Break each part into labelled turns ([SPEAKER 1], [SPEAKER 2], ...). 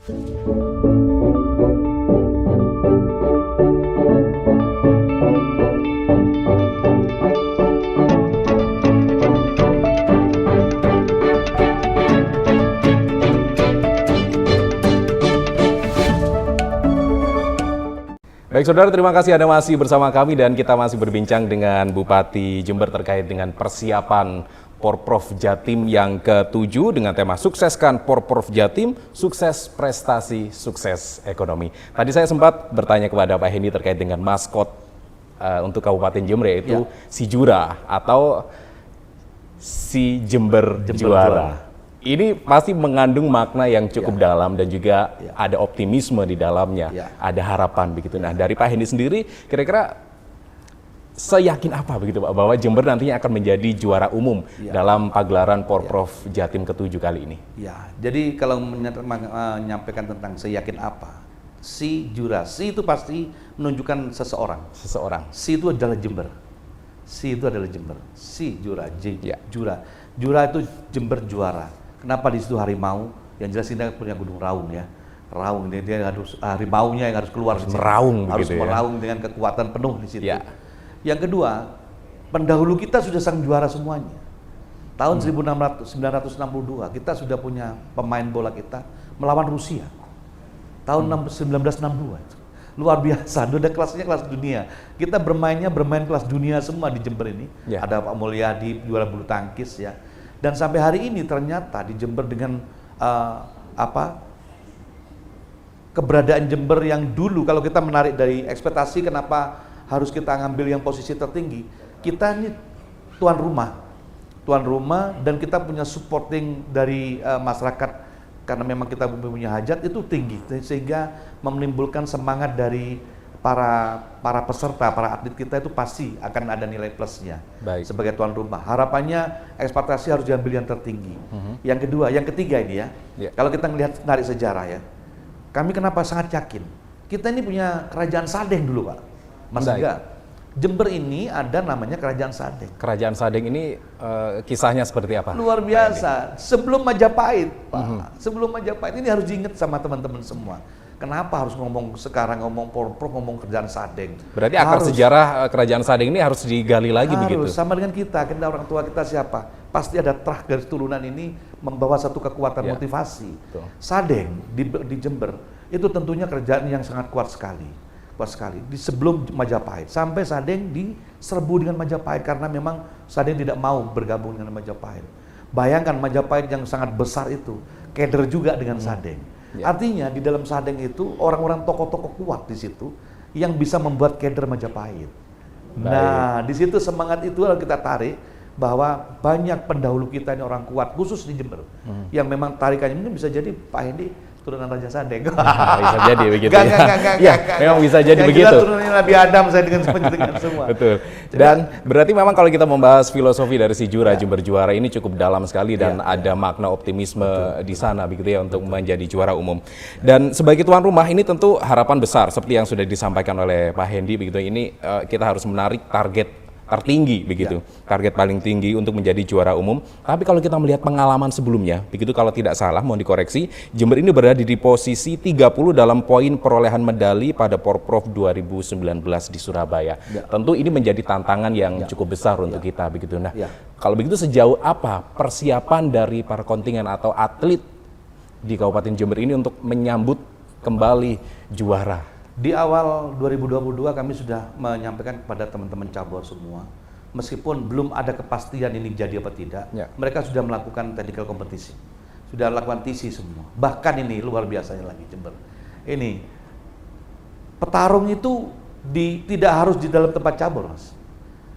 [SPEAKER 1] Baik saudara, terima kasih Anda masih bersama kami dan kita masih berbincang dengan Bupati Jember terkait dengan persiapan Porprov Jatim yang ke-7 dengan tema Sukseskan Porprov Jatim, Sukses Prestasi, Sukses Ekonomi. Tadi saya sempat bertanya kepada Pak Hendy terkait dengan maskot untuk Kabupaten Jember yaitu si Jura atau si Jember Juara. Ini pasti mengandung makna yang cukup dalam dan juga ada optimisme di dalamnya, ada harapan begitu. Nah, dari Pak Hendy sendiri, kira-kira seyakin apa begitu Pak bahwa Jember nantinya akan menjadi juara umum dalam pagelaran Porprov Jatim ke-7 kali ini?
[SPEAKER 2] Ya, jadi kalau menyampaikan tentang seyakin apa, si Jura, si itu pasti menunjukkan seseorang. Si itu adalah Jember. Si itu adalah Jember. Si Jura, Jura. Jura itu Jember juara. Kenapa di situ harimau? Yang jelas ini punya Gunung Raung ya. Raung dia harus harimaunya yang harus keluar
[SPEAKER 1] meraung,
[SPEAKER 2] harus meraung dengan kekuatan penuh di situ. Yang kedua, pendahulu kita sudah sang juara semuanya. Tahun 1962 kita sudah punya pemain bola kita melawan Rusia. Tahun 1962. Luar biasa, udah kelasnya kelas dunia. Kita bermain kelas dunia semua di Jember ini. Ada Pak Mulyadi juara bulu tangkis ya. Dan sampai hari ini ternyata di Jember dengan keberadaan Jember yang dulu kalau kita menarik dari ekspektasi kenapa harus kita ngambil yang posisi tertinggi, kita ini tuan rumah dan kita punya supporting dari masyarakat karena memang kita punya hajat itu tinggi sehingga menimbulkan semangat dari para peserta, para atlet kita itu pasti akan ada nilai plusnya sebagai tuan rumah. Harapannya ekspektasi harus diambil yang tertinggi. Yang kedua, yang ketiga ini kalau kita melihat narik sejarah ya, kami kenapa sangat yakin? Kita ini punya kerajaan Sadeng dulu Pak, Mas Angga. Jember ini ada namanya Kerajaan Sadeng. Kerajaan Sadeng ini kisahnya seperti apa? Luar biasa. Sebelum Majapahit, Pak. Sebelum Majapahit ini harus diingat sama teman-teman semua. Kenapa harus sekarang ngomong Porprov, ngomong Kerajaan Sadeng? Berarti akar sejarah Kerajaan Sadeng ini harus digali lagi begitu? Sama dengan kita orang tua kita siapa? Pasti ada terah garis turunan ini membawa satu kekuatan motivasi. Sadeng di Jember itu tentunya kerajaan yang sangat kuat sekali. Di sebelum Majapahit sampai Sadeng diserbu dengan Majapahit karena memang Sadeng tidak mau bergabung dengan Majapahit. Bayangkan Majapahit yang sangat besar itu keder juga dengan Sadeng. Artinya di dalam Sadeng itu orang-orang tokoh-tokoh kuat di situ yang bisa membuat keder Majapahit. Nah, di situ semangat itu harus kita tarik bahwa banyak pendahulu kita ini orang kuat khusus di Jember yang memang tarikannya mungkin bisa jadi Pak Hendy turunan Raja Sadeng.
[SPEAKER 1] Bisa jadi begitu. Memang bisa jadi begitu.
[SPEAKER 2] Turunannya Nabi Adam saya dengan semua.
[SPEAKER 1] Betul. Dan berarti memang kalau kita membahas filosofi dari si Jura Jember Juara ini cukup dalam sekali dan ada makna optimisme di sana begitu ya untuk menjadi juara umum. Dan sebagai tuan rumah ini tentu harapan besar seperti yang sudah disampaikan oleh Pak Hendy begitu. Ini kita harus menarik target tertinggi begitu, target paling tinggi untuk menjadi juara umum. Tapi kalau kita melihat pengalaman sebelumnya, begitu kalau tidak salah, mohon dikoreksi, Jember ini berada di posisi 30 dalam poin perolehan medali pada Porprov 2019 di Surabaya. Tentu ini menjadi tantangan yang cukup besar untuk kita begitu. Nah, kalau begitu sejauh apa persiapan dari para kontingen atau atlet di Kabupaten Jember ini untuk menyambut kembali juara?
[SPEAKER 2] Di awal 2022 kami sudah menyampaikan kepada teman-teman cabur semua, meskipun belum ada kepastian ini jadi apa tidak, mereka sudah melakukan technical kompetisi, sudah melakukan TC semua. Bahkan ini luar biasanya lagi Jember. Ini petarung itu tidak harus di dalam tempat cabur, Mas.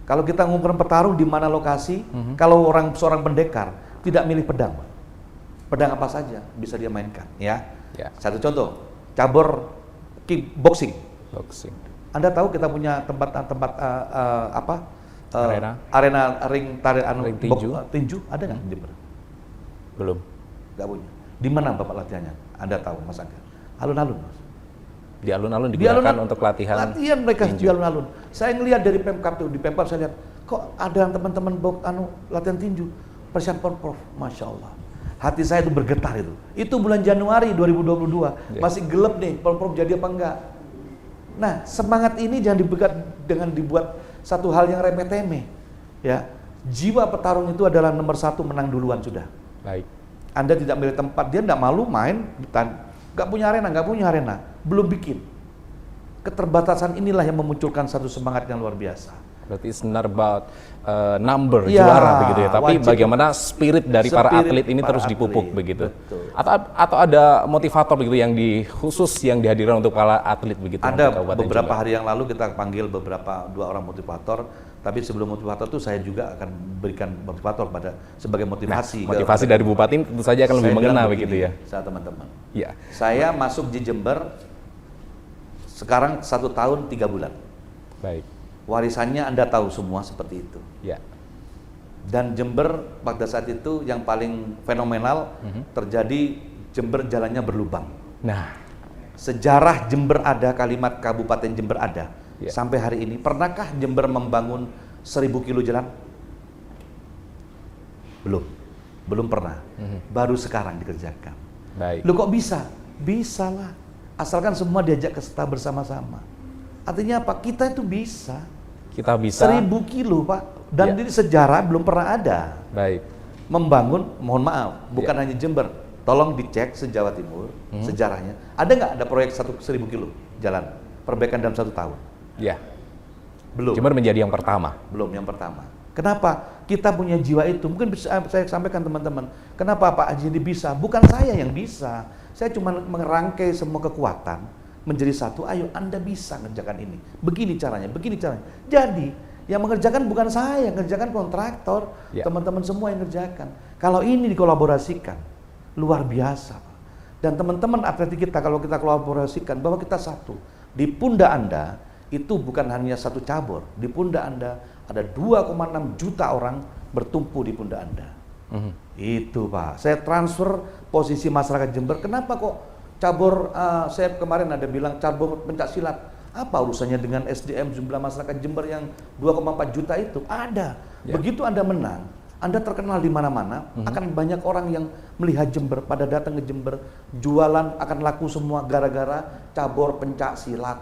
[SPEAKER 2] Kalau kita ngumpulkan petarung di mana lokasi, kalau seorang pendekar tidak milih pedang, Pak. Pedang apa saja bisa dia mainkan, ya. Satu contoh, cabur kickboxing. Anda tahu kita punya tempat arena ring tinju ada nggak di Jember? Belum. Nggak punya. Di mana Bapak latihannya? Anda tahu Mas Angga? Alun-alun, Mas.
[SPEAKER 1] Di alun-alun digunakan untuk latihan.
[SPEAKER 2] Latihan mereka tinju. Di alun-alun. Saya ngelihat dari Pemkap di Pemkap saya lihat kok ada teman-teman latihan tinju persiapan Porprov, Masya Allah. hati saya itu bergetar itu. Itu bulan Januari 2022, masih gelap nih, Pemprov jadi apa enggak. Nah, semangat ini jangan dibuat satu hal yang remeh-temeh. Ya, jiwa petarung itu adalah nomor 1, menang duluan sudah.
[SPEAKER 1] Baik.
[SPEAKER 2] Anda tidak milih tempat, dia tidak malu main, nggak punya arena, belum bikin. Keterbatasan inilah yang memunculkan satu semangat yang luar biasa.
[SPEAKER 1] Berarti it's not about number
[SPEAKER 2] Ya,
[SPEAKER 1] juara begitu ya, tapi
[SPEAKER 2] wajib.
[SPEAKER 1] bagaimana spirit dari para
[SPEAKER 2] Spirit
[SPEAKER 1] atlet ini
[SPEAKER 2] para
[SPEAKER 1] terus dipupuk
[SPEAKER 2] atlet,
[SPEAKER 1] begitu.
[SPEAKER 2] betul.
[SPEAKER 1] Atau ada motivator begitu yang khusus yang dihadirkan untuk para atlet begitu.
[SPEAKER 2] Ada
[SPEAKER 1] untuk Kabupaten
[SPEAKER 2] beberapa
[SPEAKER 1] Jember.
[SPEAKER 2] hari yang lalu kita panggil 2 orang motivator, tapi sebelum motivator itu saya juga akan berikan motivator sebagai motivasi.
[SPEAKER 1] Motivasi dari Bupati tentu saja akan lebih
[SPEAKER 2] Saya bilang
[SPEAKER 1] mengena
[SPEAKER 2] begini,
[SPEAKER 1] begitu ya.
[SPEAKER 2] Saya teman-teman.
[SPEAKER 1] Iya.
[SPEAKER 2] Saya masuk di Jember sekarang 1 tahun 3 bulan.
[SPEAKER 1] Baik.
[SPEAKER 2] Warisannya Anda tahu semua seperti itu.
[SPEAKER 1] Ya.
[SPEAKER 2] Dan Jember pada saat itu yang paling fenomenal terjadi, Jember jalannya berlubang.
[SPEAKER 1] Nah,
[SPEAKER 2] Sejarah Jember ada, kalimat Kabupaten Jember ada.
[SPEAKER 1] Ya.
[SPEAKER 2] Sampai hari ini, pernahkah Jember membangun 1000 kilo jalan? Belum pernah. Baru sekarang dikerjakan.
[SPEAKER 1] baik.
[SPEAKER 2] Loh kok bisa? Bisa lah. Asalkan semua diajak ke serta bersama-sama. Artinya apa? Kita itu bisa.
[SPEAKER 1] Kita bisa.
[SPEAKER 2] 1000 kilo Pak. Dan
[SPEAKER 1] Ya.
[SPEAKER 2] ini sejarah belum pernah ada.
[SPEAKER 1] Baik.
[SPEAKER 2] Membangun, mohon maaf, bukan hanya Jember. Tolong dicek se-Jawa Timur, sejarahnya. Ada nggak ada proyek 1000 kilo jalan? Perbaikan dalam 1 tahun?
[SPEAKER 1] Ya.
[SPEAKER 2] Belum.
[SPEAKER 1] Jember menjadi yang pertama.
[SPEAKER 2] Belum yang pertama. Kenapa? Kita punya jiwa itu. Mungkin bisa saya sampaikan teman-teman. Kenapa Pak Haji ini bisa? Bukan saya yang bisa. Saya cuma merangkai semua kekuatan menjadi satu. Ayo Anda bisa ngerjakan ini. Begini caranya, begini caranya. Jadi yang mengerjakan bukan saya, yang ngerjakan kontraktor.
[SPEAKER 1] Ya.
[SPEAKER 2] Teman-teman semua yang ngerjakan. Kalau ini dikolaborasikan, luar biasa. Dan teman-teman atletik kita kalau kita kolaborasikan bahwa kita satu. Di pundak Anda itu bukan hanya satu cabur. Di pundak Anda ada 2,6 juta orang bertumpu di pundak Anda. Itu Pak. Saya transfer posisi masyarakat Jember. Kenapa kok cabur, saya kemarin ada bilang cabur pencak silat. Apa urusannya dengan SDM jumlah masyarakat Jember yang 2,4 juta itu? Ada.
[SPEAKER 1] Ya.
[SPEAKER 2] Begitu Anda menang, Anda terkenal di mana-mana, akan banyak orang yang melihat Jember, pada datang ke Jember, jualan akan laku semua gara-gara cabur pencak silat,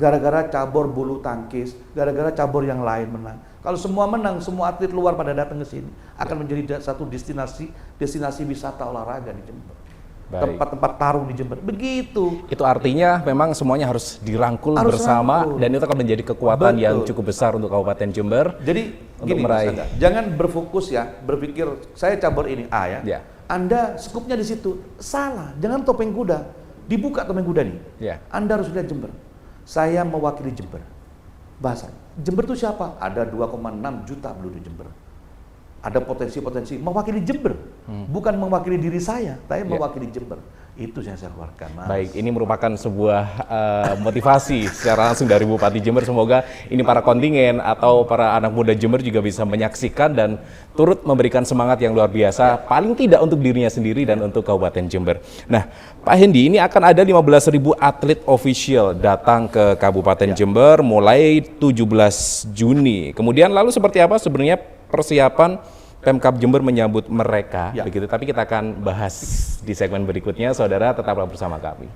[SPEAKER 2] gara-gara cabur bulu tangkis, gara-gara cabur yang lain menang. Kalau semua menang, semua atlet luar pada datang ke sini, akan menjadi satu destinasi wisata olahraga di Jember.
[SPEAKER 1] Baik.
[SPEAKER 2] Tempat-tempat tarung di Jember. Begitu.
[SPEAKER 1] Itu artinya memang semuanya harus dirangkul bersama
[SPEAKER 2] rangkul.
[SPEAKER 1] dan itu akan menjadi kekuatan
[SPEAKER 2] Betul.
[SPEAKER 1] yang cukup besar untuk Kabupaten Jember.
[SPEAKER 2] Jadi
[SPEAKER 1] Untuk
[SPEAKER 2] gini,
[SPEAKER 1] meraih.
[SPEAKER 2] Mas Angga, jangan berfokus ya, berpikir saya cabur ini A ya.
[SPEAKER 1] Ya.
[SPEAKER 2] Anda skupnya di situ. Salah, jangan topeng kuda. Dibuka topeng kuda nih.
[SPEAKER 1] Ya.
[SPEAKER 2] Anda harus lihat Jember. Saya mewakili Jember. Bahasa. Jember itu siapa? Ada 2,6 juta penduduk Jember. Ada potensi-potensi mewakili Jember. Bukan mewakili diri saya, tapi mewakili Jember. Itu yang saya keluarkan, Mas.
[SPEAKER 1] Baik, ini merupakan sebuah motivasi secara langsung dari Bupati Jember. Semoga ini para kontingen atau para anak muda Jember juga bisa menyaksikan dan turut memberikan semangat yang luar biasa, paling tidak untuk dirinya sendiri dan untuk Kabupaten Jember. Nah, Pak Hendi, ini akan ada 15.000 atlet official datang ke Kabupaten Jember mulai 17 Juni. Kemudian lalu seperti apa sebenarnya persiapan Pemkab Jember menyambut mereka, begitu. Tapi kita akan bahas di segmen berikutnya. Saudara, tetaplah bersama kami.